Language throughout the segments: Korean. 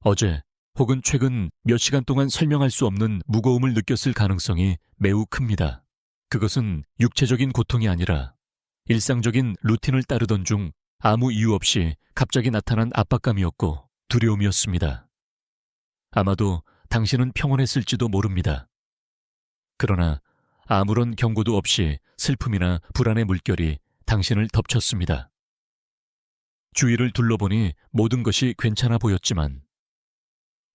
어제 혹은 최근 몇 시간 동안 설명할 수 없는 무거움을 느꼈을 가능성이 매우 큽니다. 그것은 육체적인 고통이 아니라 일상적인 루틴을 따르던 중 아무 이유 없이 갑자기 나타난 압박감이었고 두려움이었습니다. 아마도 당신은 평온했을지도 모릅니다. 그러나 아무런 경고도 없이 슬픔이나 불안의 물결이 당신을 덮쳤습니다. 주위를 둘러보니 모든 것이 괜찮아 보였지만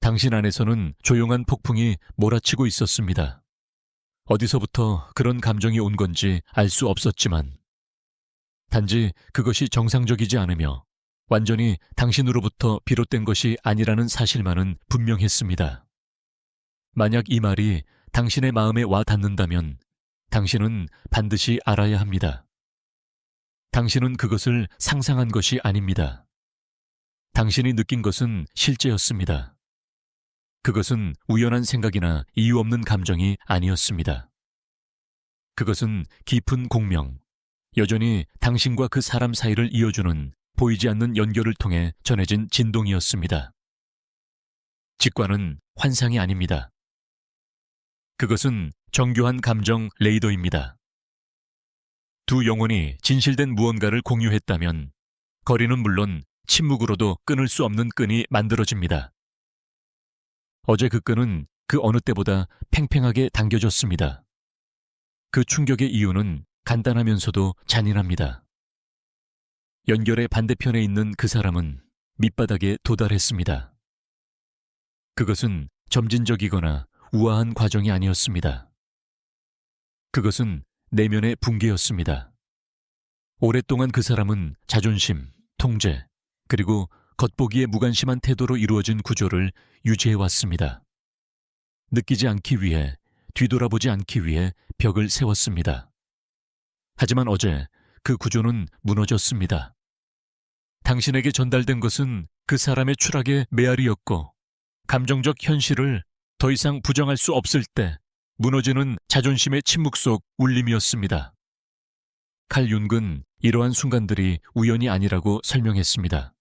당신 안에서는 조용한 폭풍이 몰아치고 있었습니다. 어디서부터 그런 감정이 온 건지 알 수 없었지만 단지 그것이 정상적이지 않으며 완전히 당신으로부터 비롯된 것이 아니라는 사실만은 분명했습니다. 만약 이 말이 당신의 마음에 와 닿는다면 당신은 반드시 알아야 합니다. 당신은 그것을 상상한 것이 아닙니다. 당신이 느낀 것은 실제였습니다. 그것은 우연한 생각이나 이유 없는 감정이 아니었습니다. 그것은 깊은 공명, 여전히 당신과 그 사람 사이를 이어주는 보이지 않는 연결을 통해 전해진 진동이었습니다. 직관은 환상이 아닙니다. 그것은 정교한 감정 레이더입니다. 두 영혼이 진실된 무언가를 공유했다면 거리는 물론 침묵으로도 끊을 수 없는 끈이 만들어집니다. 어제 그 끈은 그 어느 때보다 팽팽하게 당겨졌습니다. 그 충격의 이유는 간단하면서도 잔인합니다. 연결의 반대편에 있는 그 사람은 밑바닥에 도달했습니다. 그것은 점진적이거나 우아한 과정이 아니었습니다. 그것은 내면의 붕괴였습니다. 오랫동안 그 사람은 자존심, 통제, 그리고 겉보기에 무관심한 태도로 이루어진 구조를 유지해왔습니다. 느끼지 않기 위해, 뒤돌아보지 않기 위해 벽을 세웠습니다. 하지만 어제 그 구조는 무너졌습니다. 당신에게 전달된 것은 그 사람의 추락의 메아리였고 감정적 현실을 더 이상 부정할 수 없을 때 무너지는 자존심의 침묵 속 울림이었습니다. 칼 융은 이러한 순간들이 우연이 아니라고 설명했습니다.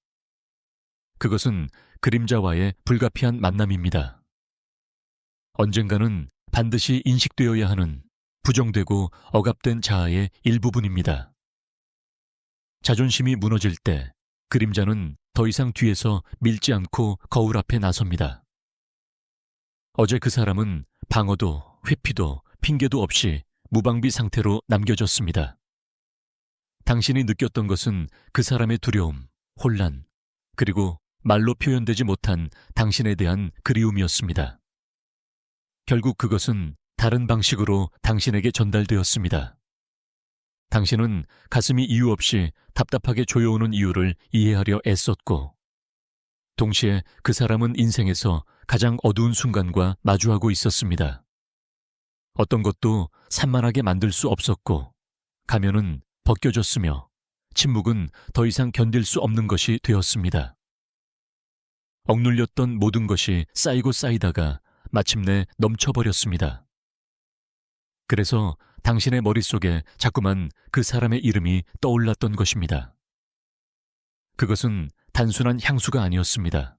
그것은 그림자와의 불가피한 만남입니다. 언젠가는 반드시 인식되어야 하는 부정되고 억압된 자아의 일부분입니다. 자존심이 무너질 때 그림자는 더 이상 뒤에서 밀지 않고 거울 앞에 나섭니다. 어제 그 사람은 방어도 회피도 핑계도 없이 무방비 상태로 남겨졌습니다. 당신이 느꼈던 것은 그 사람의 두려움, 혼란, 그리고 말로 표현되지 못한 당신에 대한 그리움이었습니다. 결국 그것은 다른 방식으로 당신에게 전달되었습니다. 당신은 가슴이 이유 없이 답답하게 조여오는 이유를 이해하려 애썼고, 동시에 그 사람은 인생에서 가장 어두운 순간과 마주하고 있었습니다. 어떤 것도 산만하게 만들 수 없었고, 가면은 벗겨졌으며, 침묵은 더 이상 견딜 수 없는 것이 되었습니다. 억눌렸던 모든 것이 쌓이고 쌓이다가 마침내 넘쳐버렸습니다. 그래서 당신의 머릿속에 자꾸만 그 사람의 이름이 떠올랐던 것입니다. 그것은 단순한 향수가 아니었습니다.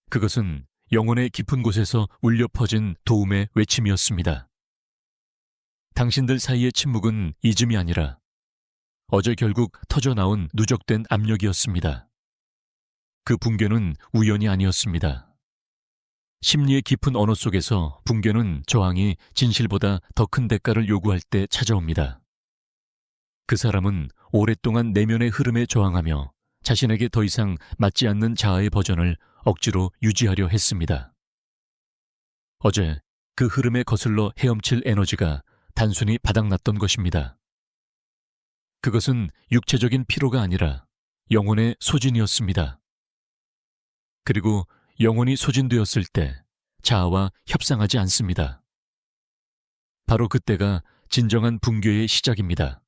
그것은 영혼의 깊은 곳에서 울려 퍼진 도움의 외침이었습니다. 당신들 사이의 침묵은 잊음이 아니라 어제 결국 터져나온 누적된 압력이었습니다. 그 붕괴는 우연이 아니었습니다. 심리의 깊은 언어 속에서 붕괴는 저항이 진실보다 더 큰 대가를 요구할 때 찾아옵니다. 그 사람은 오랫동안 내면의 흐름에 저항하며 자신에게 더 이상 맞지 않는 자아의 버전을 억지로 유지하려 했습니다. 어제 그 흐름에 거슬러 헤엄칠 에너지가 단순히 바닥났던 것입니다. 그것은 육체적인 피로가 아니라 영혼의 소진이었습니다. 그리고 영혼이 소진되었을 때 자아와 협상하지 않습니다. 바로 그때가 진정한 붕괴의 시작입니다.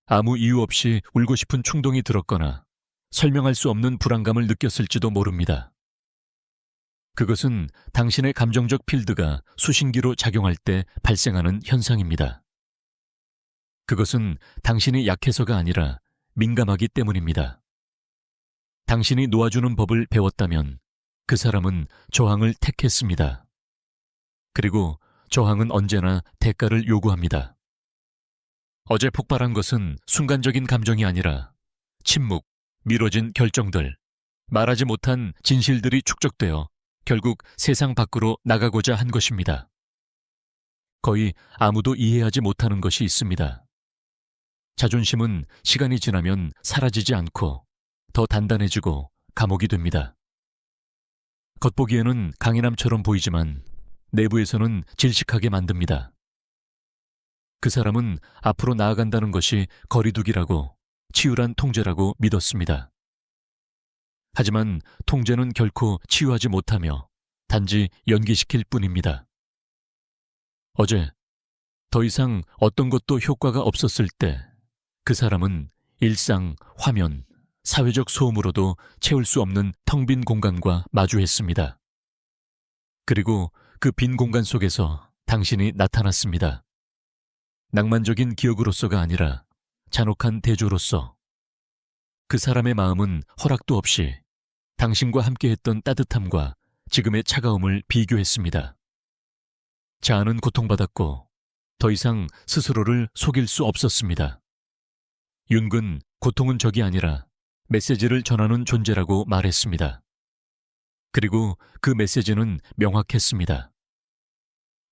아무 이유 없이 울고 싶은 충동이 들었거나 설명할 수 없는 불안감을 느꼈을지도 모릅니다. 그것은 당신의 감정적 필드가 수신기로 작용할 때 발생하는 현상입니다. 그것은 당신이 약해서가 아니라 민감하기 때문입니다. 당신이 놓아주는 법을 배웠다면 그 사람은 저항을 택했습니다. 그리고 저항은 언제나 대가를 요구합니다. 어제 폭발한 것은 순간적인 감정이 아니라 침묵, 미뤄진 결정들, 말하지 못한 진실들이 축적되어 결국 세상 밖으로 나가고자 한 것입니다. 거의 아무도 이해하지 못하는 것이 있습니다. 자존심은 시간이 지나면 사라지지 않고 더 단단해지고 감옥이 됩니다. 겉보기에는 강인함처럼 보이지만 내부에서는 질식하게 만듭니다. 그 사람은 앞으로 나아간다는 것이 거리두기라고 치유란 통제라고 믿었습니다. 하지만 통제는 결코 치유하지 못하며 단지 연기시킬 뿐입니다. 어제 더 이상 어떤 것도 효과가 없었을 때 그 사람은 일상, 화면, 사회적 소음으로도 채울 수 없는 텅 빈 공간과 마주했습니다. 그리고 그 빈 공간 속에서 당신이 나타났습니다. 낭만적인 기억으로서가 아니라 잔혹한 대조로서. 그 사람의 마음은 허락도 없이 당신과 함께했던 따뜻함과 지금의 차가움을 비교했습니다. 자아는 고통받았고 더 이상 스스로를 속일 수 없었습니다. 윤근 고통은 적이 아니라 메시지를 전하는 존재라고 말했습니다. 그리고 그 메시지는 명확했습니다.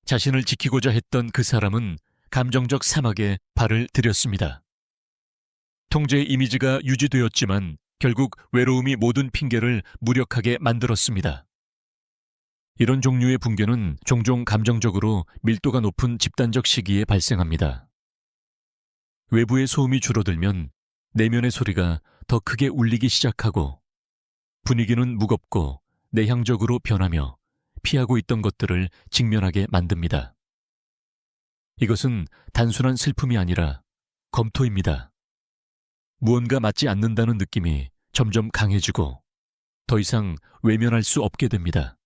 자신을 지키고자 했던 그 사람은 감정적 사막에 발을 들였습니다. 통제의 이미지가 유지되었지만 결국 외로움이 모든 핑계를 무력하게 만들었습니다. 이런 종류의 붕괴는 종종 감정적으로 밀도가 높은 집단적 시기에 발생합니다. 외부의 소음이 줄어들면 내면의 소리가 더 크게 울리기 시작하고 분위기는 무겁고 내향적으로 변하며 피하고 있던 것들을 직면하게 만듭니다. 이것은 단순한 슬픔이 아니라 검토입니다. 무언가 맞지 않는다는 느낌이 점점 강해지고 더 이상 외면할 수 없게 됩니다.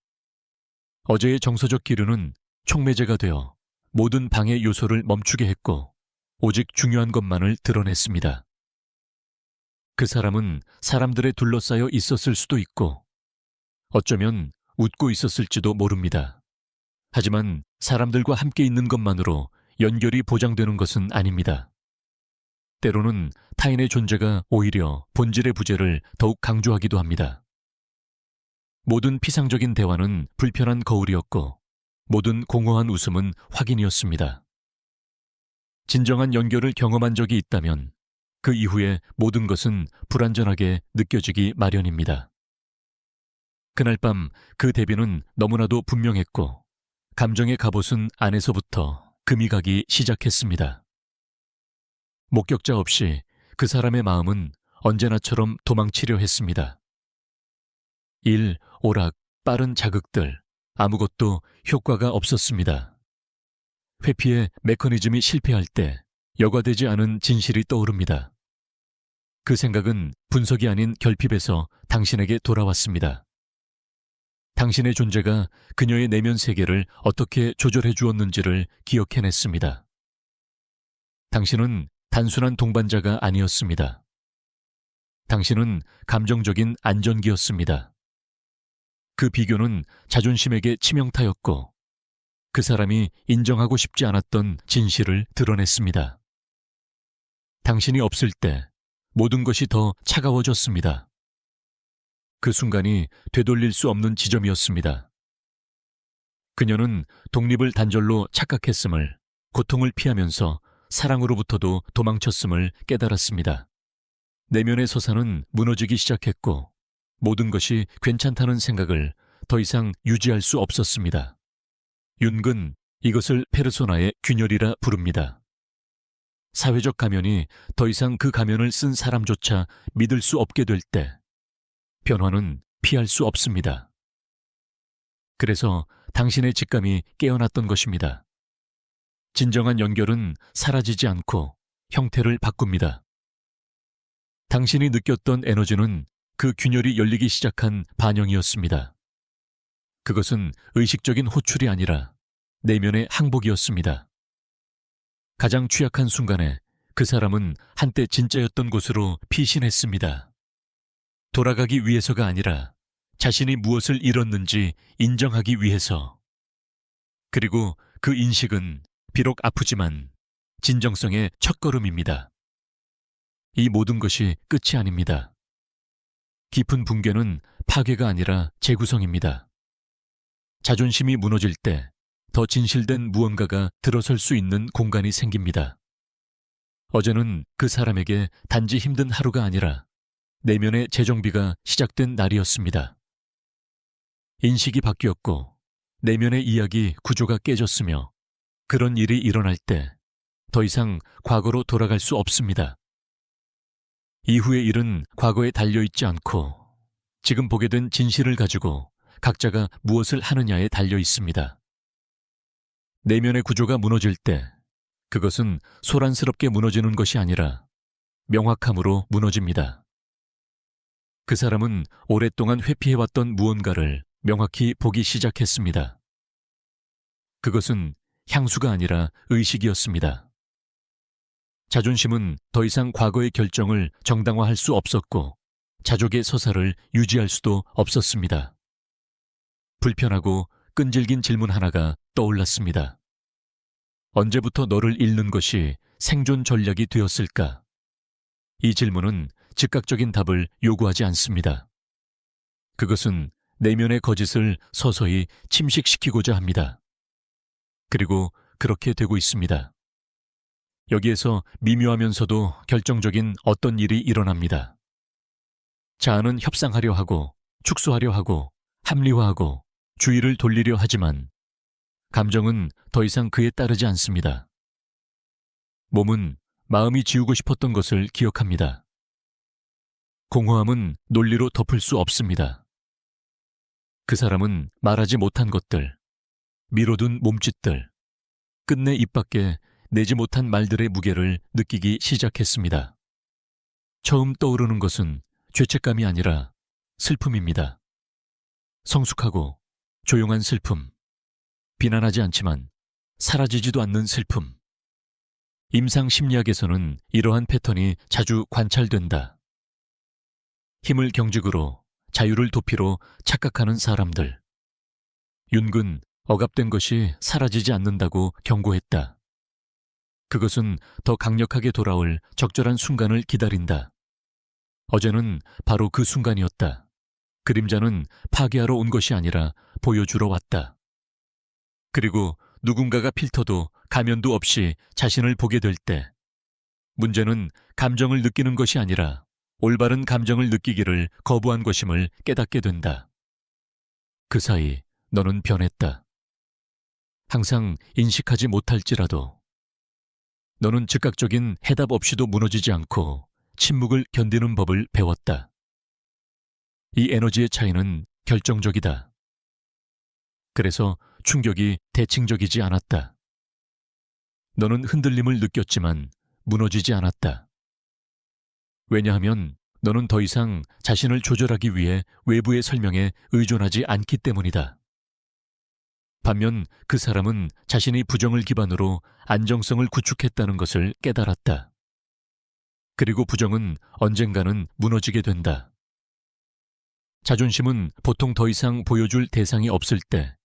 어제의 정서적 기류는 촉매제가 되어 모든 방해 요소를 멈추게 했고 오직 중요한 것만을 드러냈습니다. 그 사람은 사람들에 둘러싸여 있었을 수도 있고 어쩌면 웃고 있었을지도 모릅니다. 하지만 사람들과 함께 있는 것만으로 연결이 보장되는 것은 아닙니다. 때로는 타인의 존재가 오히려 본질의 부재를 더욱 강조하기도 합니다. 모든 피상적인 대화는 불편한 거울이었고 모든 공허한 웃음은 확인이었습니다. 진정한 연결을 경험한 적이 있다면 그 이후에 모든 것은 불완전하게 느껴지기 마련입니다. 그날 밤 그 대비는 너무나도 분명했고 감정의 갑옷은 안에서부터 금이 가기 시작했습니다. 목격자 없이 그 사람의 마음은 언제나처럼 도망치려 했습니다. 일, 오락, 빠른 자극들, 아무것도 효과가 없었습니다. 회피의 메커니즘이 실패할 때 여과되지 않은 진실이 떠오릅니다. 그 생각은 분석이 아닌 결핍에서 당신에게 돌아왔습니다. 당신의 존재가 그녀의 내면 세계를 어떻게 조절해 주었는지를 기억해냈습니다. 당신은 단순한 동반자가 아니었습니다. 당신은 감정적인 안전기였습니다. 그 비교는 자존심에게 치명타였고 그 사람이 인정하고 싶지 않았던 진실을 드러냈습니다. 당신이 없을 때 모든 것이 더 차가워졌습니다. 그 순간이 되돌릴 수 없는 지점이었습니다. 그녀는 독립을 단절로 착각했음을, 고통을 피하면서 사랑으로부터도 도망쳤음을 깨달았습니다. 내면의 서사는 무너지기 시작했고 모든 것이 괜찮다는 생각을 더 이상 유지할 수 없었습니다. 윤근 이것을 페르소나의 균열이라 부릅니다. 사회적 가면이 더 이상 그 가면을 쓴 사람조차 믿을 수 없게 될 때 변화는 피할 수 없습니다. 그래서 당신의 직감이 깨어났던 것입니다. 진정한 연결은 사라지지 않고 형태를 바꿉니다. 당신이 느꼈던 에너지는 그 균열이 열리기 시작한 반영이었습니다. 그것은 의식적인 호출이 아니라 내면의 항복이었습니다. 가장 취약한 순간에 그 사람은 한때 진짜였던 곳으로 피신했습니다. 돌아가기 위해서가 아니라 자신이 무엇을 잃었는지 인정하기 위해서. 그리고 그 인식은 비록 아프지만 진정성의 첫걸음입니다. 이 모든 것이 끝이 아닙니다. 깊은 붕괴는 파괴가 아니라 재구성입니다. 자존심이 무너질 때 더 진실된 무언가가 들어설 수 있는 공간이 생깁니다. 어제는 그 사람에게 단지 힘든 하루가 아니라 내면의 재정비가 시작된 날이었습니다. 인식이 바뀌었고 내면의 이야기 구조가 깨졌으며 그런 일이 일어날 때 더 이상 과거로 돌아갈 수 없습니다. 이후의 일은 과거에 달려있지 않고 지금 보게 된 진실을 가지고 각자가 무엇을 하느냐에 달려 있습니다. 내면의 구조가 무너질 때 그것은 소란스럽게 무너지는 것이 아니라 명확함으로 무너집니다. 그 사람은 오랫동안 회피해왔던 무언가를 명확히 보기 시작했습니다. 그것은 향수가 아니라 의식이었습니다. 자존심은 더 이상 과거의 결정을 정당화할 수 없었고 자족의 서사를 유지할 수도 없었습니다. 불편하고 끈질긴 질문 하나가 떠올랐습니다. 언제부터 너를 잃는 것이 생존 전략이 되었을까? 이 질문은 즉각적인 답을 요구하지 않습니다. 그것은 내면의 거짓을 서서히 침식시키고자 합니다. 그리고 그렇게 되고 있습니다. 여기에서 미묘하면서도 결정적인 어떤 일이 일어납니다. 자아는 협상하려 하고 축소하려 하고 합리화하고 주의를 돌리려 하지만 감정은 더 이상 그에 따르지 않습니다. 몸은 마음이 지우고 싶었던 것을 기억합니다. 공허함은 논리로 덮을 수 없습니다. 그 사람은 말하지 못한 것들, 미뤄둔 몸짓들, 끝내 입 밖에 내지 못한 말들의 무게를 느끼기 시작했습니다. 처음 떠오르는 것은 죄책감이 아니라 슬픔입니다. 성숙하고 조용한 슬픔, 비난하지 않지만 사라지지도 않는 슬픔. 임상 심리학에서는 이러한 패턴이 자주 관찰된다. 힘을 경직으로 자유를 도피로 착각하는 사람들. 윤근 억압된 것이 사라지지 않는다고 경고했다. 그것은 더 강력하게 돌아올 적절한 순간을 기다린다. 어제는 바로 그 순간이었다. 그림자는 파괴하러 온 것이 아니라 보여주러 왔다. 그리고 누군가가 필터도 가면도 없이 자신을 보게 될 때 문제는 감정을 느끼는 것이 아니라 올바른 감정을 느끼기를 거부한 것임을 깨닫게 된다. 그 사이 너는 변했다. 항상 인식하지 못할지라도 너는 즉각적인 해답 없이도 무너지지 않고 침묵을 견디는 법을 배웠다. 이 에너지의 차이는 결정적이다. 그래서 충격이 대칭적이지 않았다. 너는 흔들림을 느꼈지만 무너지지 않았다. 왜냐하면 너는 더 이상 자신을 조절하기 위해 외부의 설명에 의존하지 않기 때문이다. 반면 그 사람은 자신이 부정을 기반으로 안정성을 구축했다는 것을 깨달았다. 그리고 부정은 언젠가는 무너지게 된다. 자존심은 보통 더 이상 보여줄 대상이 없을 때,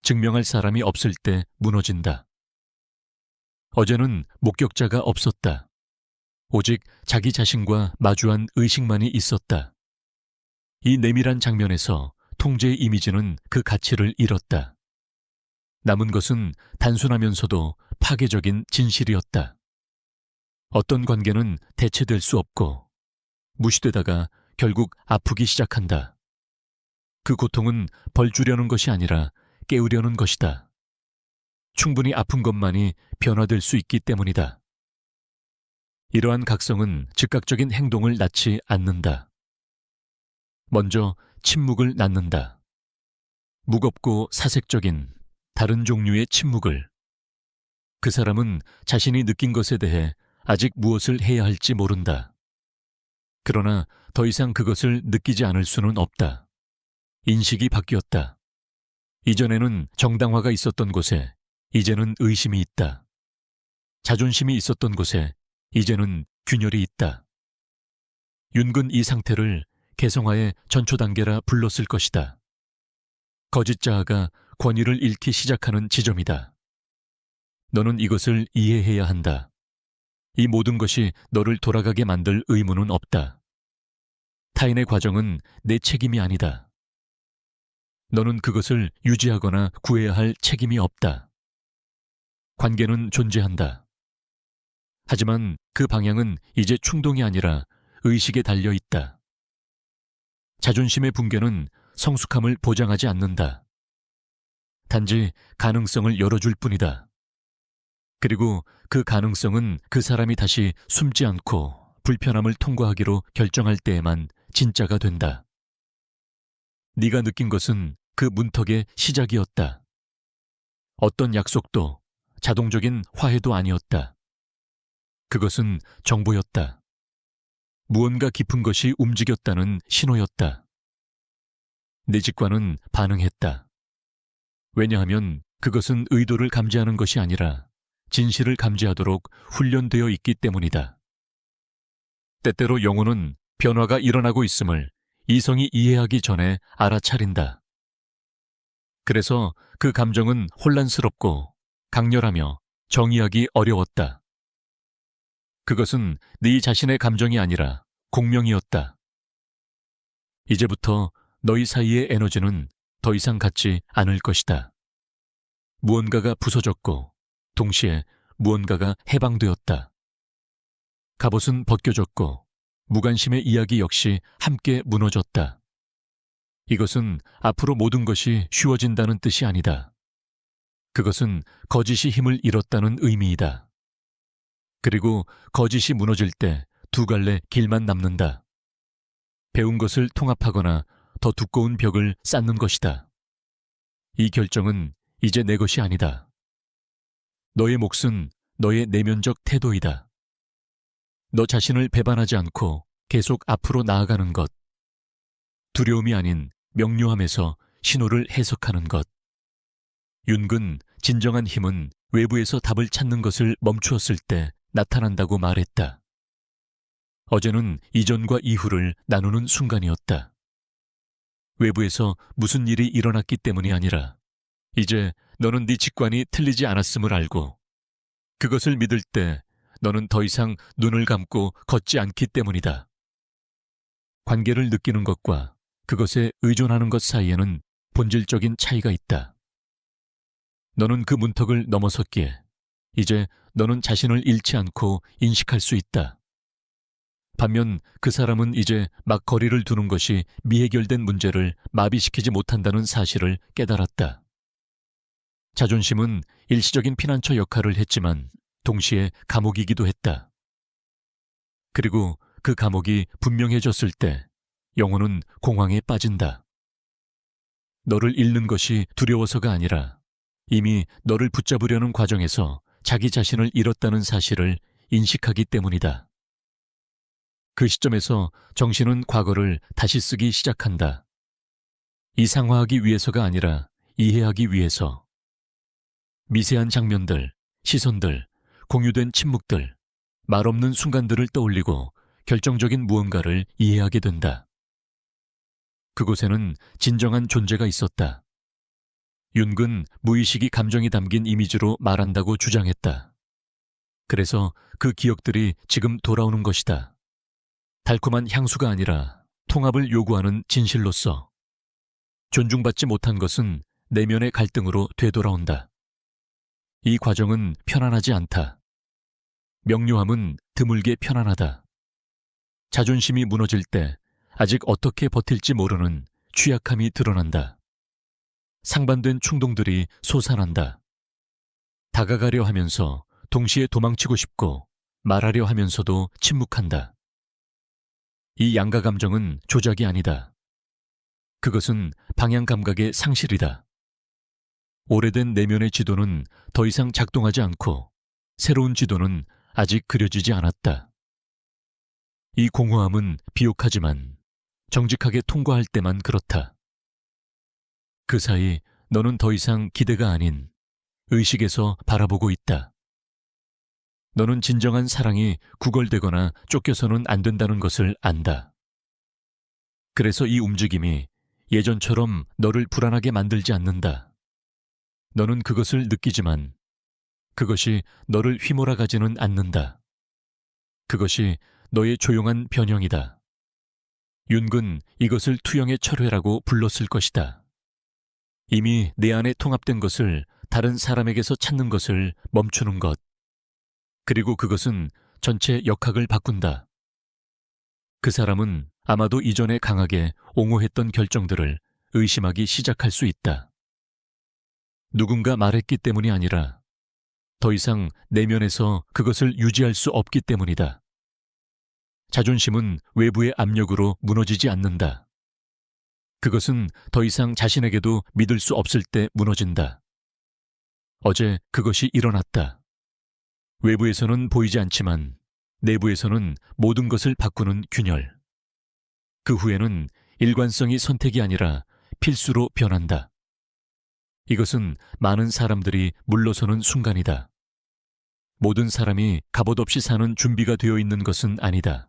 증명할 사람이 없을 때 무너진다. 어제는 목격자가 없었다. 오직 자기 자신과 마주한 의식만이 있었다. 이 내밀한 장면에서 통제의 이미지는 그 가치를 잃었다. 남은 것은 단순하면서도 파괴적인 진실이었다. 어떤 관계는 대체될 수 없고 무시되다가 결국 아프기 시작한다. 그 고통은 벌주려는 것이 아니라 깨우려는 것이다. 충분히 아픈 것만이 변화될 수 있기 때문이다. 이러한 각성은 즉각적인 행동을 낳지 않는다. 먼저 침묵을 낳는다. 무겁고 사색적인 다른 종류의 침묵을. 그 사람은 자신이 느낀 것에 대해 아직 무엇을 해야 할지 모른다. 그러나 더 이상 그것을 느끼지 않을 수는 없다. 인식이 바뀌었다. 이전에는 정당화가 있었던 곳에 이제는 의심이 있다. 자존심이 있었던 곳에 이제는 균열이 있다. 윤근 이 상태를 개성화의 전초 단계라 불렀을 것이다. 거짓 자아가 권위를 잃기 시작하는 지점이다. 너는 이것을 이해해야 한다. 이 모든 것이 너를 돌아가게 만들 의무는 없다. 타인의 과정은 내 책임이 아니다. 너는 그것을 유지하거나 구해야 할 책임이 없다. 관계는 존재한다. 하지만 그 방향은 이제 충동이 아니라 의식에 달려 있다. 자존심의 붕괴는 성숙함을 보장하지 않는다. 단지 가능성을 열어줄 뿐이다. 그리고 그 가능성은 그 사람이 다시 숨지 않고 불편함을 통과하기로 결정할 때에만 진짜가 된다. 네가 느낀 것은 그 문턱의 시작이었다. 어떤 약속도 자동적인 화해도 아니었다. 그것은 정보였다. 무언가 깊은 것이 움직였다는 신호였다. 내 직관은 반응했다. 왜냐하면 그것은 의도를 감지하는 것이 아니라 진실을 감지하도록 훈련되어 있기 때문이다. 때때로 영혼은 변화가 일어나고 있음을 이성이 이해하기 전에 알아차린다. 그래서 그 감정은 혼란스럽고 강렬하며 정의하기 어려웠다. 그것은 네 자신의 감정이 아니라 공명이었다. 이제부터 너희 사이의 에너지는 더 이상 같지 않을 것이다. 무언가가 부서졌고 동시에 무언가가 해방되었다. 갑옷은 벗겨졌고 무관심의 이야기 역시 함께 무너졌다. 이것은 앞으로 모든 것이 쉬워진다는 뜻이 아니다. 그것은 거짓이 힘을 잃었다는 의미이다. 그리고 거짓이 무너질 때 두 갈래 길만 남는다. 배운 것을 통합하거나 더 두꺼운 벽을 쌓는 것이다. 이 결정은 이제 내 것이 아니다. 너의 몫은 너의 내면적 태도이다. 너 자신을 배반하지 않고 계속 앞으로 나아가는 것. 두려움이 아닌 명료함에서 신호를 해석하는 것. 윤근 진정한 힘은 외부에서 답을 찾는 것을 멈추었을 때 나타난다고 말했다. 어제는 이전과 이후를 나누는 순간이었다. 외부에서 무슨 일이 일어났기 때문이 아니라 이제 너는 네 직관이 틀리지 않았음을 알고 그것을 믿을 때 너는 더 이상 눈을 감고 걷지 않기 때문이다. 관계를 느끼는 것과 그것에 의존하는 것 사이에는 본질적인 차이가 있다. 너는 그 문턱을 넘어섰기에 이제 너는 자신을 잃지 않고 인식할 수 있다. 반면 그 사람은 이제 막 거리를 두는 것이 미해결된 문제를 마비시키지 못한다는 사실을 깨달았다. 자존심은 일시적인 피난처 역할을 했지만 동시에 감옥이기도 했다. 그리고 그 감옥이 분명해졌을 때 영혼은 공황에 빠진다. 너를 잃는 것이 두려워서가 아니라 이미 너를 붙잡으려는 과정에서 자기 자신을 잃었다는 사실을 인식하기 때문이다. 그 시점에서 정신은 과거를 다시 쓰기 시작한다. 이상화하기 위해서가 아니라 이해하기 위해서. 미세한 장면들, 시선들, 공유된 침묵들, 말없는 순간들을 떠올리고 결정적인 무언가를 이해하게 된다. 그곳에는 진정한 존재가 있었다. 윤근 무의식이 감정이 담긴 이미지로 말한다고 주장했다. 그래서 그 기억들이 지금 돌아오는 것이다. 달콤한 향수가 아니라 통합을 요구하는 진실로서. 존중받지 못한 것은 내면의 갈등으로 되돌아온다. 이 과정은 편안하지 않다. 명료함은 드물게 편안하다. 자존심이 무너질 때 아직 어떻게 버틸지 모르는 취약함이 드러난다. 상반된 충동들이 솟아난다. 다가가려 하면서 동시에 도망치고 싶고 말하려 하면서도 침묵한다. 이 양가 감정은 조작이 아니다. 그것은 방향 감각의 상실이다. 오래된 내면의 지도는 더 이상 작동하지 않고 새로운 지도는 아직 그려지지 않았다. 이 공허함은 비옥하지만 정직하게 통과할 때만 그렇다. 그 사이 너는 더 이상 기대가 아닌 의식에서 바라보고 있다. 너는 진정한 사랑이 구걸되거나 쫓겨서는 안 된다는 것을 안다. 그래서 이 움직임이 예전처럼 너를 불안하게 만들지 않는다. 너는 그것을 느끼지만 그것이 너를 휘몰아가지는 않는다. 그것이 너의 조용한 변형이다. 윤근 이것을 투영의 철회라고 불렀을 것이다. 이미 내 안에 통합된 것을 다른 사람에게서 찾는 것을 멈추는 것. 그리고 그것은 전체 역학을 바꾼다. 그 사람은 아마도 이전에 강하게 옹호했던 결정들을 의심하기 시작할 수 있다. 누군가 말했기 때문이 아니라 더 이상 내면에서 그것을 유지할 수 없기 때문이다. 자존심은 외부의 압력으로 무너지지 않는다. 그것은 더 이상 자신에게도 믿을 수 없을 때 무너진다. 어제 그것이 일어났다. 외부에서는 보이지 않지만 내부에서는 모든 것을 바꾸는 균열. 그 후에는 일관성이 선택이 아니라 필수로 변한다. 이것은 많은 사람들이 물러서는 순간이다. 모든 사람이 갑옷 없이 사는 준비가 되어 있는 것은 아니다.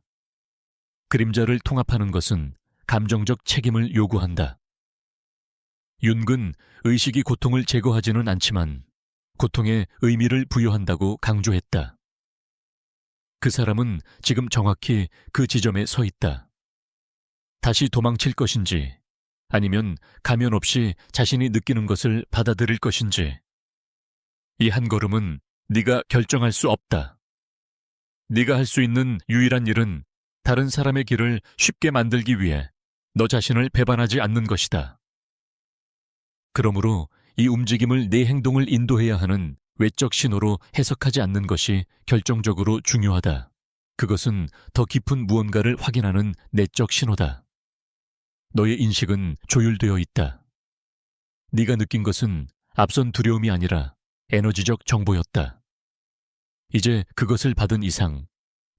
그림자를 통합하는 것은 감정적 책임을 요구한다. 윤근 의식이 고통을 제거하지는 않지만 고통에 의미를 부여한다고 강조했다. 그 사람은 지금 정확히 그 지점에 서 있다. 다시 도망칠 것인지 아니면 가면 없이 자신이 느끼는 것을 받아들일 것인지 이 한 걸음은 네가 결정할 수 없다. 네가 할 수 있는 유일한 일은 다른 사람의 길을 쉽게 만들기 위해 너 자신을 배반하지 않는 것이다. 그러므로 이 움직임을 내 행동을 인도해야 하는 외적 신호로 해석하지 않는 것이 결정적으로 중요하다. 그것은 더 깊은 무언가를 확인하는 내적 신호다. 너의 인식은 조율되어 있다. 네가 느낀 것은 앞선 두려움이 아니라 에너지적 정보였다. 이제 그것을 받은 이상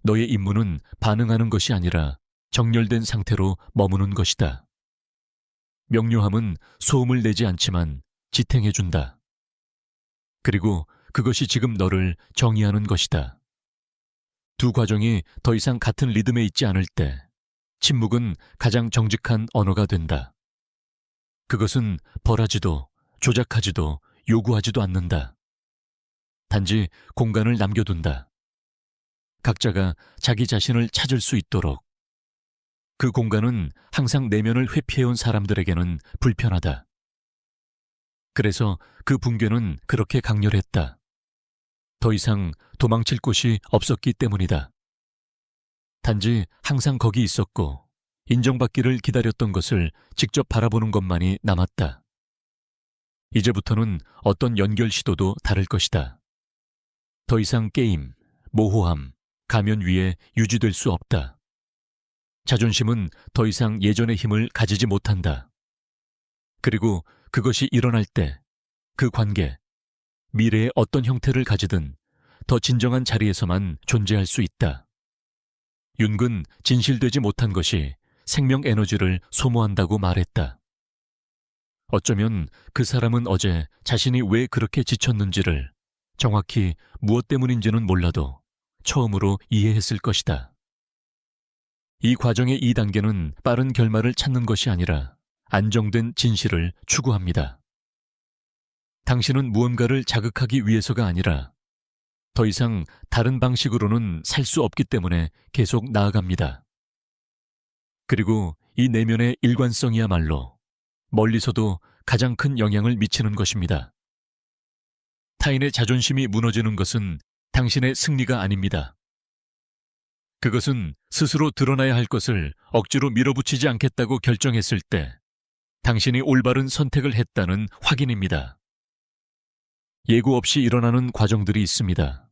너의 임무는 반응하는 것이 아니라 정렬된 상태로 머무는 것이다. 명료함은 소음을 내지 않지만 지탱해준다. 그리고 그것이 지금 너를 정의하는 것이다. 두 과정이 더 이상 같은 리듬에 있지 않을 때 침묵은 가장 정직한 언어가 된다. 그것은 벌하지도 조작하지도 요구하지도 않는다. 단지 공간을 남겨둔다. 각자가 자기 자신을 찾을 수 있도록. 그 공간은 항상 내면을 회피해온 사람들에게는 불편하다. 그래서 그 붕괴는 그렇게 강렬했다. 더 이상 도망칠 곳이 없었기 때문이다. 단지 항상 거기 있었고 인정받기를 기다렸던 것을 직접 바라보는 것만이 남았다. 이제부터는 어떤 연결 시도도 다를 것이다. 더 이상 게임, 모호함, 가면 위에 유지될 수 없다. 자존심은 더 이상 예전의 힘을 가지지 못한다. 그리고 그것이 일어날 때 그 관계, 미래의 어떤 형태를 가지든 더 진정한 자리에서만 존재할 수 있다. 윤근 진실되지 못한 것이 생명 에너지를 소모한다고 말했다. 어쩌면 그 사람은 어제 자신이 왜 그렇게 지쳤는지를 정확히 무엇 때문인지는 몰라도 처음으로 이해했을 것이다. 이 과정의 2단계는 빠른 결말을 찾는 것이 아니라 안정된 진실을 추구합니다. 당신은 무언가를 자극하기 위해서가 아니라 더 이상 다른 방식으로는 살 수 없기 때문에 계속 나아갑니다. 그리고 이 내면의 일관성이야말로 멀리서도 가장 큰 영향을 미치는 것입니다. 타인의 자존심이 무너지는 것은 당신의 승리가 아닙니다. 그것은 스스로 드러나야 할 것을 억지로 밀어붙이지 않겠다고 결정했을 때 당신이 올바른 선택을 했다는 확인입니다. 예고 없이 일어나는 과정들이 있습니다.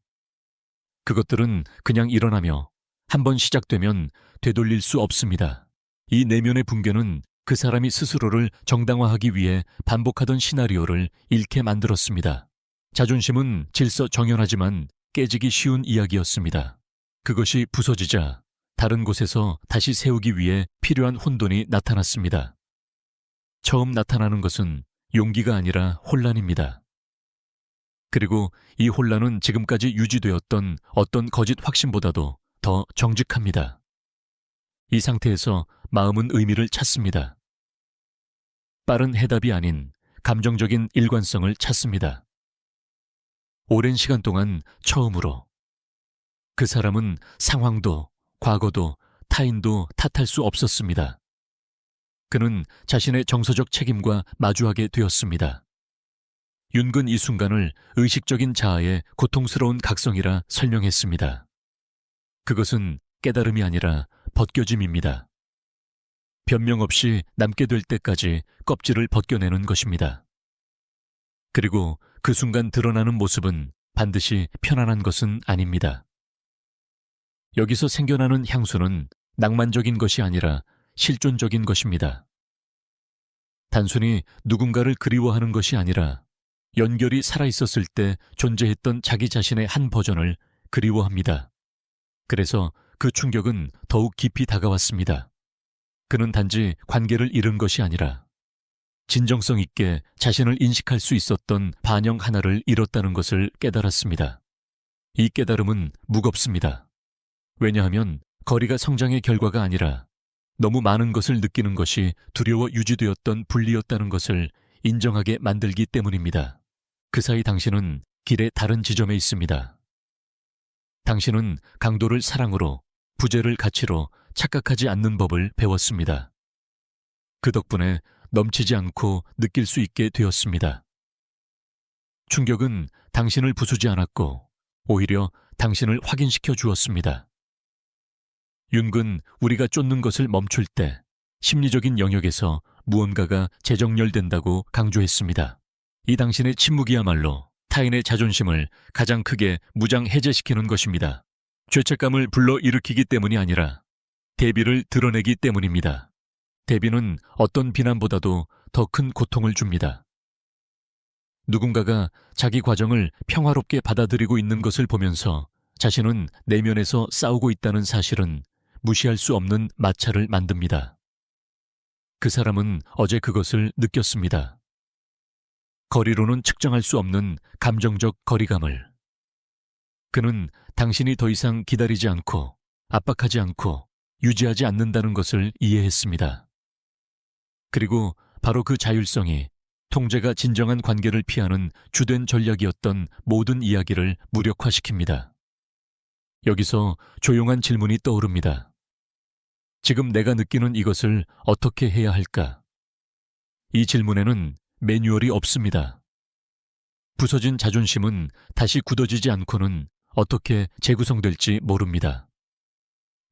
그것들은 그냥 일어나며 한번 시작되면 되돌릴 수 없습니다. 이 내면의 붕괴는 그 사람이 스스로를 정당화하기 위해 반복하던 시나리오를 잃게 만들었습니다. 자존심은 질서 정연하지만 깨지기 쉬운 이야기였습니다. 그것이 부서지자 다른 곳에서 다시 세우기 위해 필요한 혼돈이 나타났습니다. 처음 나타나는 것은 용기가 아니라 혼란입니다. 그리고 이 혼란은 지금까지 유지되었던 어떤 거짓 확신보다도 더 정직합니다. 이 상태에서 마음은 의미를 찾습니다. 빠른 해답이 아닌 감정적인 일관성을 찾습니다. 오랜 시간 동안 처음으로 그 사람은 상황도 과거도 타인도 탓할 수 없었습니다. 그는 자신의 정서적 책임과 마주하게 되었습니다. 윤근 이 순간을 의식적인 자아의 고통스러운 각성이라 설명했습니다. 그것은 깨달음이 아니라 벗겨짐입니다. 변명 없이 남게 될 때까지 껍질을 벗겨내는 것입니다. 그리고 그 순간 드러나는 모습은 반드시 편안한 것은 아닙니다. 여기서 생겨나는 향수는 낭만적인 것이 아니라 실존적인 것입니다. 단순히 누군가를 그리워하는 것이 아니라 연결이 살아있었을 때 존재했던 자기 자신의 한 버전을 그리워합니다. 그래서 그 충격은 더욱 깊이 다가왔습니다. 그는 단지 관계를 잃은 것이 아니라 진정성 있게 자신을 인식할 수 있었던 반영 하나를 잃었다는 것을 깨달았습니다. 이 깨달음은 무겁습니다. 왜냐하면 거리가 성장의 결과가 아니라 너무 많은 것을 느끼는 것이 두려워 유지되었던 분리였다는 것을 인정하게 만들기 때문입니다. 그 사이 당신은 길의 다른 지점에 있습니다. 당신은 강도를 사랑으로, 부재를 가치로 착각하지 않는 법을 배웠습니다. 그 덕분에 넘치지 않고 느낄 수 있게 되었습니다. 충격은 당신을 부수지 않았고 오히려 당신을 확인시켜 주었습니다. 윤근 우리가 쫓는 것을 멈출 때 심리적인 영역에서 무언가가 재정렬된다고 강조했습니다. 이 당신의 침묵이야말로 타인의 자존심을 가장 크게 무장해제시키는 것입니다. 죄책감을 불러일으키기 때문이 아니라 대비를 드러내기 때문입니다. 대비는 어떤 비난보다도 더 큰 고통을 줍니다. 누군가가 자기 과정을 평화롭게 받아들이고 있는 것을 보면서 자신은 내면에서 싸우고 있다는 사실은 무시할 수 없는 마찰을 만듭니다. 그 사람은 어제 그것을 느꼈습니다. 거리로는 측정할 수 없는 감정적 거리감을. 그는 당신이 더 이상 기다리지 않고 압박하지 않고 유지하지 않는다는 것을 이해했습니다. 그리고 바로 그 자율성이 통제가 진정한 관계를 피하는 주된 전략이었던 모든 이야기를 무력화시킵니다. 여기서 조용한 질문이 떠오릅니다. 지금 내가 느끼는 이것을 어떻게 해야 할까? 이 질문에는 매뉴얼이 없습니다. 부서진 자존심은 다시 굳어지지 않고는 어떻게 재구성될지 모릅니다.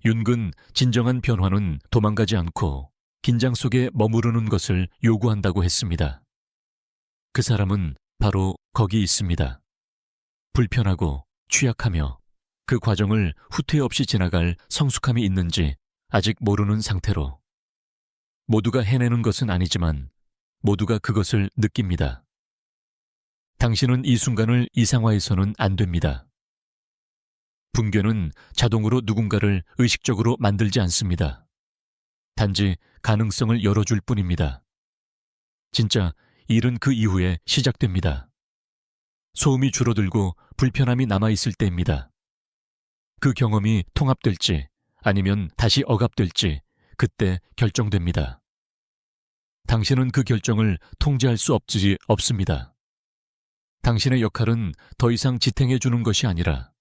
윤근 진정한 변화는 도망가지 않고 긴장 속에 머무르는 것을 요구한다고 했습니다. 그 사람은 바로 거기 있습니다. 불편하고 취약하며 그 과정을 후퇴 없이 지나갈 성숙함이 있는지 아직 모르는 상태로 모두가 해내는 것은 아니지만 모두가 그것을 느낍니다. 당신은 이 순간을 이상화해서는 안 됩니다. 붕괴는 자동으로 누군가를 의식적으로 만들지 않습니다. 단지 가능성을 열어줄 뿐입니다. 진짜 일은 그 이후에 시작됩니다. 소음이 줄어들고 불편함이 남아있을 때입니다. 그 경험이 통합될지 아니면 다시 억압될지 그때 결정됩니다. 당신은 그 결정을 통제할 수 없습니다. 당신의 역할은 더 이상 지탱해주는 것이 아니라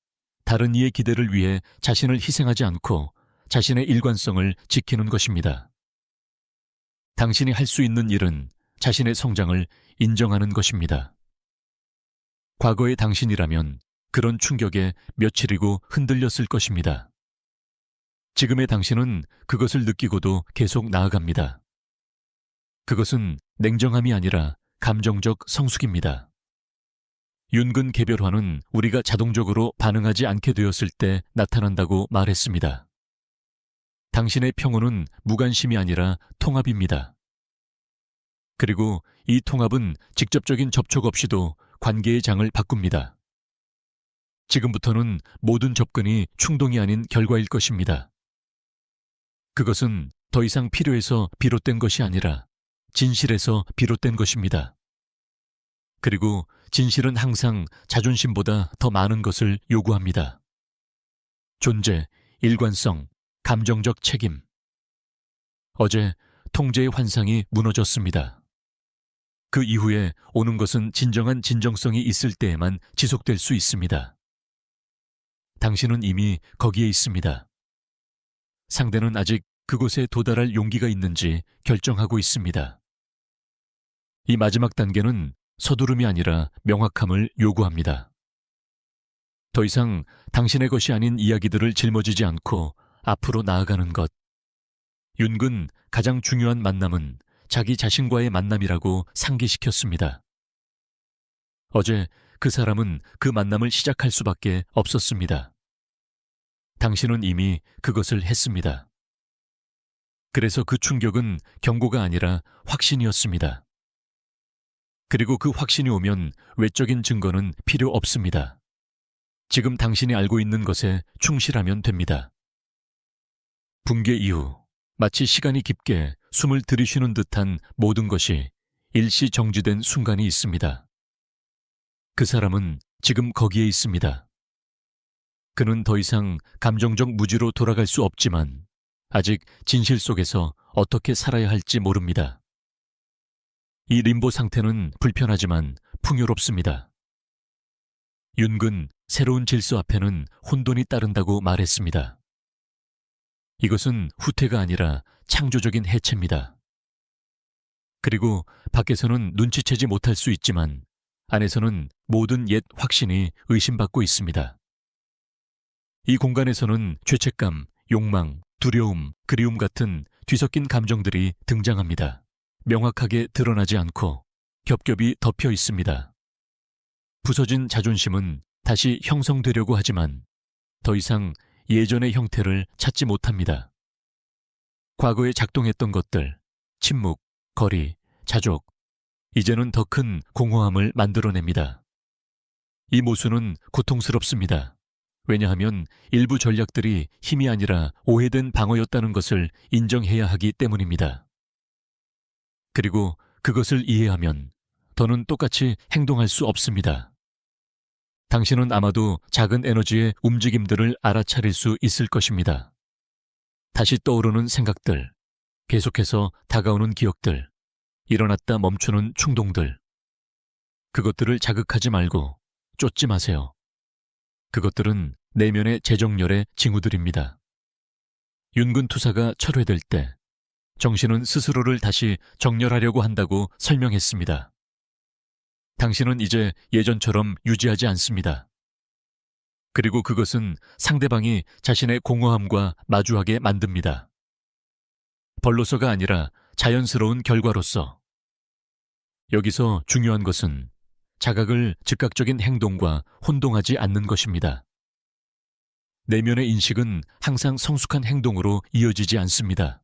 다른 이의 기대를 위해 자신을 희생하지 않고 자신의 일관성을 지키는 것입니다. 당신이 할 수 있는 일은 자신의 성장을 인정하는 것입니다. 과거의 당신이라면 그런 충격에 며칠이고 흔들렸을 것입니다. 지금의 당신은 그것을 느끼고도 계속 나아갑니다. 그것은 냉정함이 아니라 감정적 성숙입니다. 윤근 개별화는 우리가 자동적으로 반응하지 않게 되었을 때 나타난다고 말했습니다. 당신의 평온은 무관심이 아니라 통합입니다. 그리고 이 통합은 직접적인 접촉 없이도 관계의 장을 바꿉니다. 지금부터는 모든 접근이 충동이 아닌 결과일 것입니다. 그것은 더 이상 필요해서 비롯된 것이 아니라 진실에서 비롯된 것입니다. 그리고 진실은 항상 자존심보다 더 많은 것을 요구합니다. 존재, 일관성, 감정적 책임, 어제 통제의 환상이 무너졌습니다. 그 이후에 오는 것은 진정한 진정성이 있을 때에만 지속될 수 있습니다. 당신은 이미 거기에 있습니다. 상대는 아직 그곳에 도달할 용기가 있는지 결정하고 있습니다. 이 마지막 단계는 서두름이 아니라 명확함을 요구합니다. 더 이상 당신의 것이 아닌 이야기들을 짊어지지 않고 앞으로 나아가는 것. 윤근 가장 중요한 만남은 자기 자신과의 만남이라고 상기시켰습니다. 어제 그 사람은 그 만남을 시작할 수밖에 없었습니다. 당신은 이미 그것을 했습니다. 그래서 그 충격은 경고가 아니라 확신이었습니다. 그리고 그 확신이 오면 외적인 증거는 필요 없습니다. 지금 당신이 알고 있는 것에 충실하면 됩니다. 붕괴 이후 마치 시간이 깊게 숨을 들이쉬는 듯한 모든 것이 일시 정지된 순간이 있습니다. 그 사람은 지금 거기에 있습니다. 그는 더 이상 감정적 무지로 돌아갈 수 없지만 아직 진실 속에서 어떻게 살아야 할지 모릅니다. 이 림보 상태는 불편하지만 풍요롭습니다. 윤근 새로운 질서 앞에는 혼돈이 따른다고 말했습니다. 이것은 후퇴가 아니라 창조적인 해체입니다. 그리고 밖에서는 눈치채지 못할 수 있지만 안에서는 모든 옛 확신이 의심받고 있습니다. 이 공간에서는 죄책감, 욕망, 두려움, 그리움 같은 뒤섞인 감정들이 등장합니다. 명확하게 드러나지 않고 겹겹이 덮여 있습니다. 부서진 자존심은 다시 형성되려고 하지만 더 이상 예전의 형태를 찾지 못합니다. 과거에 작동했던 것들, 침묵, 거리, 자족, 이제는 더 큰 공허함을 만들어냅니다. 이 모순은 고통스럽습니다. 왜냐하면 일부 전략들이 힘이 아니라 오해된 방어였다는 것을 인정해야 하기 때문입니다. 그리고 그것을 이해하면 더는 똑같이 행동할 수 없습니다. 당신은 아마도 작은 에너지의 움직임들을 알아차릴 수 있을 것입니다. 다시 떠오르는 생각들, 계속해서 다가오는 기억들, 일어났다 멈추는 충동들. 그것들을 자극하지 말고 쫓지 마세요. 그것들은 내면의 재정렬의 징후들입니다. 윤근 투사가 철회될 때 정신은 스스로를 다시 정렬하려고 한다고 설명했습니다. 당신은 이제 예전처럼 유지하지 않습니다. 그리고 그것은 상대방이 자신의 공허함과 마주하게 만듭니다. 벌로서가 아니라 자연스러운 결과로서. 여기서 중요한 것은 자각을 즉각적인 행동과 혼동하지 않는 것입니다. 내면의 인식은 항상 성숙한 행동으로 이어지지 않습니다.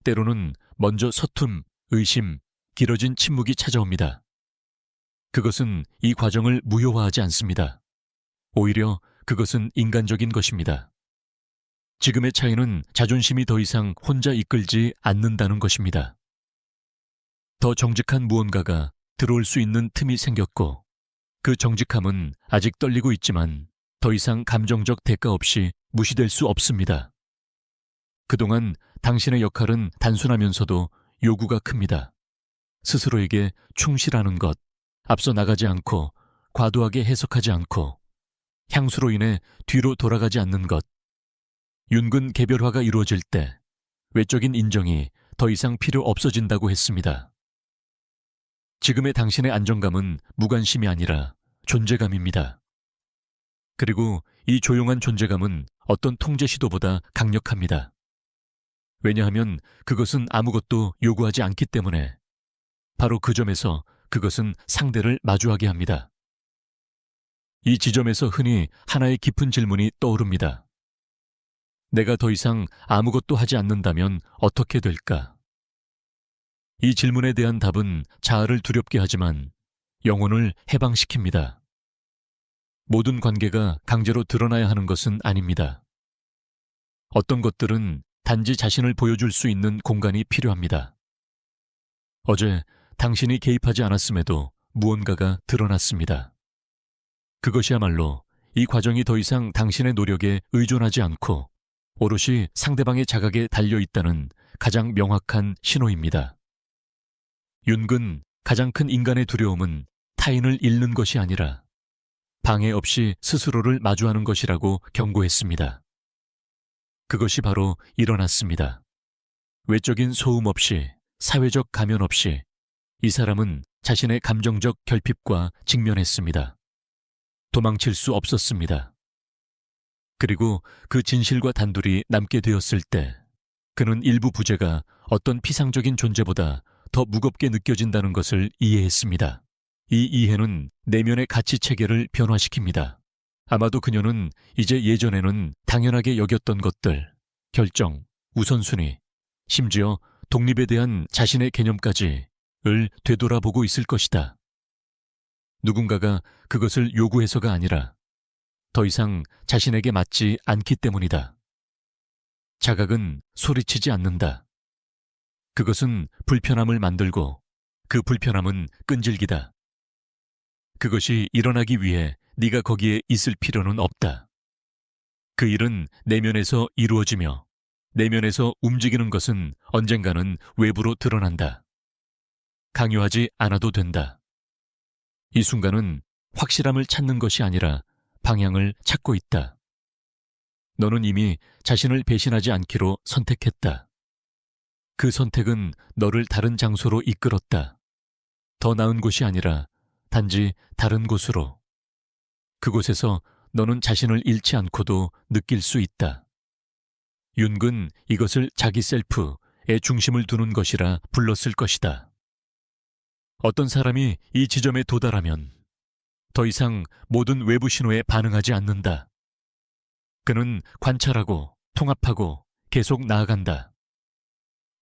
때로는 먼저 서툼, 의심, 길어진 침묵이 찾아옵니다. 그것은 이 과정을 무효화하지 않습니다. 오히려 그것은 인간적인 것입니다. 지금의 차이는 자존심이 더 이상 혼자 이끌지 않는다는 것입니다. 더 정직한 무언가가 들어올 수 있는 틈이 생겼고 그 정직함은 아직 떨리고 있지만 더 이상 감정적 대가 없이 무시될 수 없습니다. 그동안 당신의 역할은 단순하면서도 요구가 큽니다. 스스로에게 충실하는 것, 앞서 나가지 않고 과도하게 해석하지 않고 향수로 인해 뒤로 돌아가지 않는 것. 윤근 개별화가 이루어질 때 외적인 인정이 더 이상 필요 없어진다고 했습니다. 지금의 당신의 안정감은 무관심이 아니라 존재감입니다. 그리고 이 조용한 존재감은 어떤 통제 시도보다 강력합니다. 왜냐하면 그것은 아무것도 요구하지 않기 때문에 바로 그 점에서 그것은 상대를 마주하게 합니다. 이 지점에서 흔히 하나의 깊은 질문이 떠오릅니다. 내가 더 이상 아무것도 하지 않는다면 어떻게 될까? 이 질문에 대한 답은 자아를 두렵게 하지만 영혼을 해방시킵니다. 모든 관계가 강제로 드러나야 하는 것은 아닙니다. 어떤 것들은 단지 자신을 보여줄 수 있는 공간이 필요합니다. 어제 당신이 개입하지 않았음에도 무언가가 드러났습니다. 그것이야말로 이 과정이 더 이상 당신의 노력에 의존하지 않고 오롯이 상대방의 자각에 달려있다는 가장 명확한 신호입니다. 윤근 가장 큰 인간의 두려움은 타인을 잃는 것이 아니라 방해 없이 스스로를 마주하는 것이라고 경고했습니다. 그것이 바로 일어났습니다. 외적인 소음 없이, 사회적 가면 없이 이 사람은 자신의 감정적 결핍과 직면했습니다. 도망칠 수 없었습니다. 그리고 그 진실과 단둘이 남게 되었을 때 그는 일부 부재가 어떤 피상적인 존재보다 더 무겁게 느껴진다는 것을 이해했습니다. 이 이해는 내면의 가치 체계를 변화시킵니다. 아마도 그녀는 이제 예전에는 당연하게 여겼던 것들, 결정, 우선순위, 심지어 독립에 대한 자신의 개념까지 을 되돌아보고 있을 것이다. 누군가가 그것을 요구해서가 아니라 더 이상 자신에게 맞지 않기 때문이다. 자각은 소리치지 않는다. 그것은 불편함을 만들고 그 불편함은 끈질기다. 그것이 일어나기 위해 네가 거기에 있을 필요는 없다. 그 일은 내면에서 이루어지며 내면에서 움직이는 것은 언젠가는 외부로 드러난다. 강요하지 않아도 된다. 이 순간은 확실함을 찾는 것이 아니라 방향을 찾고 있다. 너는 이미 자신을 배신하지 않기로 선택했다. 그 선택은 너를 다른 장소로 이끌었다. 더 나은 곳이 아니라 단지 다른 곳으로. 그곳에서 너는 자신을 잃지 않고도 느낄 수 있다. 윤근 이것을 자기 셀프의 중심을 두는 것이라 불렀을 것이다. 어떤 사람이 이 지점에 도달하면 더 이상 모든 외부 신호에 반응하지 않는다. 그는 관찰하고 통합하고 계속 나아간다.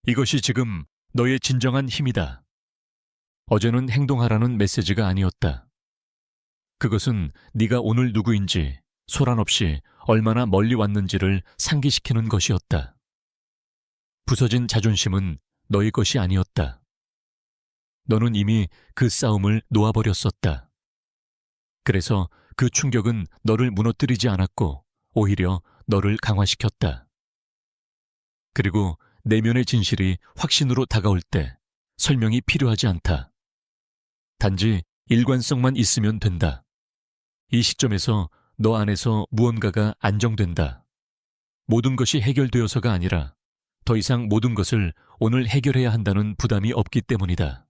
이것이 지금 너의 진정한 힘이다. 어제는 행동하라는 메시지가 아니었다. 그것은 네가 오늘 누구인지 소란 없이 얼마나 멀리 왔는지를 상기시키는 것이었다. 부서진 자존심은 너의 것이 아니었다. 너는 이미 그 싸움을 놓아버렸었다. 그래서 그 충격은 너를 무너뜨리지 않았고 오히려 너를 강화시켰다. 그리고 내면의 진실이 확신으로 다가올 때 설명이 필요하지 않다. 단지 일관성만 있으면 된다. 이 시점에서 너 안에서 무언가가 안정된다. 모든 것이 해결되어서가 아니라 더 이상 모든 것을 오늘 해결해야 한다는 부담이 없기 때문이다.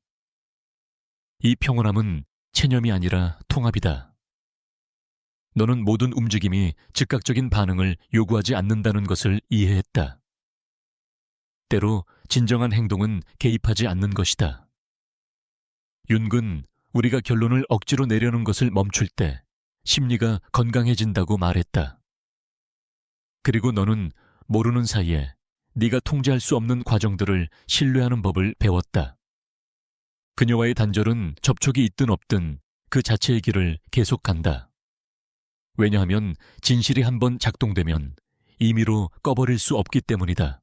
이 평온함은 체념이 아니라 통합이다. 너는 모든 움직임이 즉각적인 반응을 요구하지 않는다는 것을 이해했다. 때로 진정한 행동은 개입하지 않는 것이다. 윤근, 우리가 결론을 억지로 내려는 것을 멈출 때 심리가 건강해진다고 말했다. 그리고 너는 모르는 사이에 네가 통제할 수 없는 과정들을 신뢰하는 법을 배웠다. 그녀와의 단절은 접촉이 있든 없든 그 자체의 길을 계속 간다. 왜냐하면 진실이 한번 작동되면 임의로 꺼버릴 수 없기 때문이다.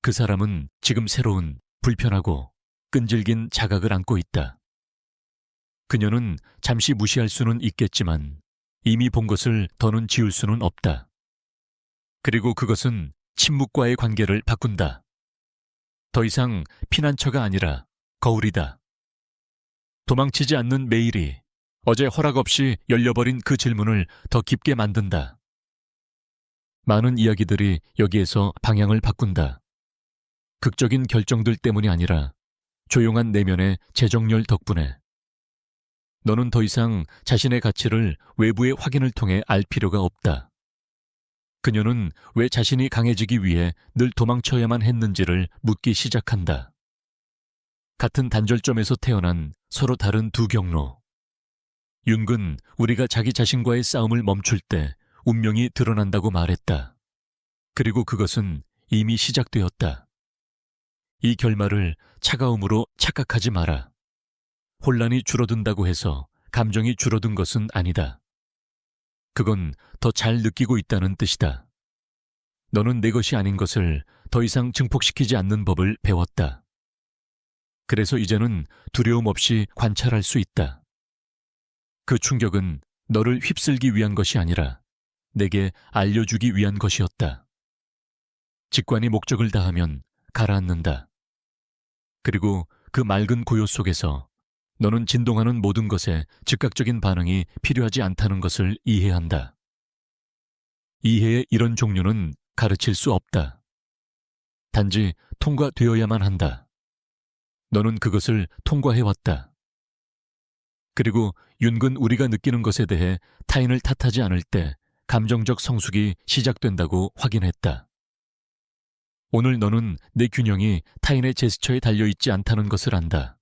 그 사람은 지금 새로운 불편하고 끈질긴 자각을 안고 있다. 그녀는 잠시 무시할 수는 있겠지만 이미 본 것을 더는 지울 수는 없다. 그리고 그것은 침묵과의 관계를 바꾼다. 더 이상 피난처가 아니라 거울이다. 도망치지 않는 매일이 어제 허락 없이 열려버린 그 질문을 더 깊게 만든다. 많은 이야기들이 여기에서 방향을 바꾼다. 극적인 결정들 때문이 아니라 조용한 내면의 재정렬 덕분에. 너는 더 이상 자신의 가치를 외부의 확인을 통해 알 필요가 없다. 그녀는 왜 자신이 강해지기 위해 늘 도망쳐야만 했는지를 묻기 시작한다. 같은 단절점에서 태어난 서로 다른 두 경로. 윤근, 우리가 자기 자신과의 싸움을 멈출 때 운명이 드러난다고 말했다. 그리고 그것은 이미 시작되었다. 이 결말을 차가움으로 착각하지 마라. 혼란이 줄어든다고 해서 감정이 줄어든 것은 아니다. 그건 더 잘 느끼고 있다는 뜻이다. 너는 내 것이 아닌 것을 더 이상 증폭시키지 않는 법을 배웠다. 그래서 이제는 두려움 없이 관찰할 수 있다. 그 충격은 너를 휩쓸기 위한 것이 아니라 내게 알려주기 위한 것이었다. 직관이 목적을 다하면 가라앉는다. 그리고 그 맑은 고요 속에서 너는 진동하는 모든 것에 즉각적인 반응이 필요하지 않다는 것을 이해한다. 이해의 이런 종류는 가르칠 수 없다. 단지 통과되어야만 한다. 너는 그것을 통과해왔다. 그리고 윤근 우리가 느끼는 것에 대해 타인을 탓하지 않을 때 감정적 성숙이 시작된다고 확인했다. 오늘 너는 내 균형이 타인의 제스처에 달려있지 않다는 것을 안다.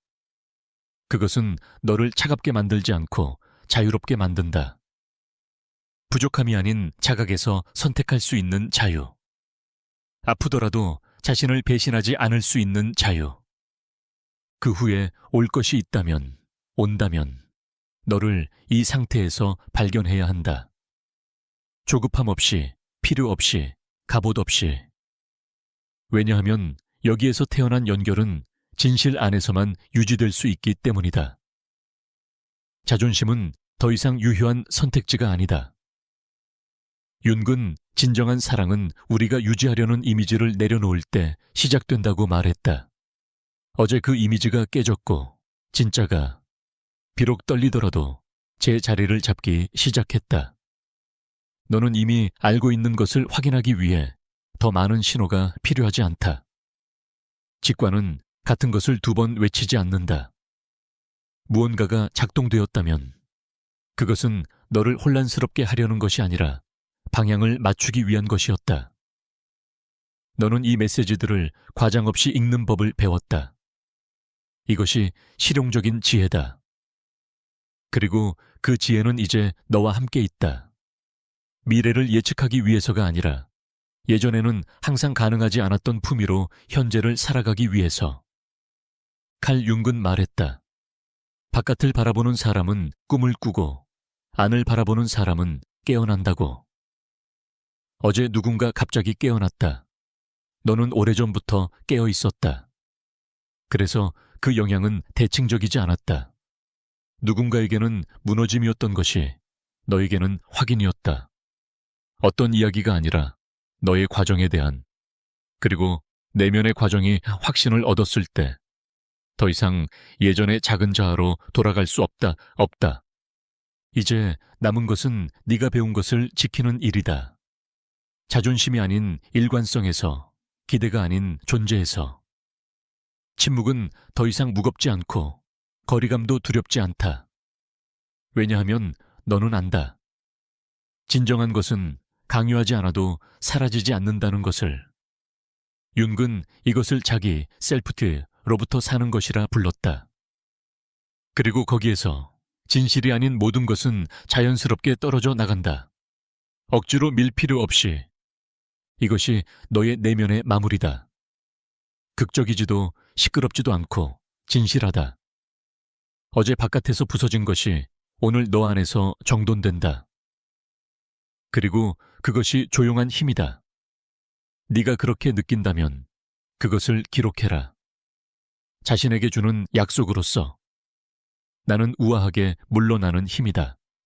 그것은 너를 차갑게 만들지 않고 자유롭게 만든다. 부족함이 아닌 자각에서 선택할 수 있는 자유. 아프더라도 자신을 배신하지 않을 수 있는 자유. 그 후에 올 것이 있다면, 온다면 너를 이 상태에서 발견해야 한다. 조급함 없이, 필요 없이, 갑옷 없이. 왜냐하면 여기에서 태어난 연결은 진실 안에서만 유지될 수 있기 때문이다. 자존심은 더 이상 유효한 선택지가 아니다. 윤근 진정한 사랑은 우리가 유지하려는 이미지를 내려놓을 때 시작된다고 말했다. 어제 그 이미지가 깨졌고 진짜가 비록 떨리더라도 제 자리를 잡기 시작했다. 너는 이미 알고 있는 것을 확인하기 위해 더 많은 신호가 필요하지 않다. 직관은 같은 것을 2번 외치지 않는다. 무언가가 작동되었다면 그것은 너를 혼란스럽게 하려는 것이 아니라 방향을 맞추기 위한 것이었다. 너는 이 메시지들을 과장 없이 읽는 법을 배웠다. 이것이 실용적인 지혜다. 그리고 그 지혜는 이제 너와 함께 있다. 미래를 예측하기 위해서가 아니라 예전에는 항상 가능하지 않았던 품위로 현재를 살아가기 위해서. 칼 융근 말했다. 바깥을 바라보는 사람은 꿈을 꾸고 안을 바라보는 사람은 깨어난다고. 어제 누군가 갑자기 깨어났다. 너는 오래전부터 깨어 있었다. 그래서 그 영향은 대칭적이지 않았다. 누군가에게는 무너짐이었던 것이 너에게는 확인이었다. 어떤 이야기가 아니라 너의 과정에 대한, 그리고 내면의 과정이 확신을 얻었을 때 더 이상 예전의 작은 자아로 돌아갈 수 없다. 이제 남은 것은 네가 배운 것을 지키는 일이다. 자존심이 아닌 일관성에서, 기대가 아닌 존재에서. 침묵은 더 이상 무겁지 않고 거리감도 두렵지 않다. 왜냐하면 너는 안다. 진정한 것은 강요하지 않아도 사라지지 않는다는 것을. 윤근 이것을 자기 셀프트로부터 사는 것이라 불렀다. 그리고 거기에서 진실이 아닌 모든 것은 자연스럽게 떨어져 나간다. 억지로 밀 필요 없이. 이것이 너의 내면의 마무리다. 극적이지도 시끄럽지도 않고 진실하다. 어제 바깥에서 부서진 것이 오늘 너 안에서 정돈된다. 그리고 그것이 조용한 힘이다. 네가 그렇게 느낀다면 그것을 기록해라. 자신에게 주는 약속으로서. 나는 우아하게 물러나는 힘이다.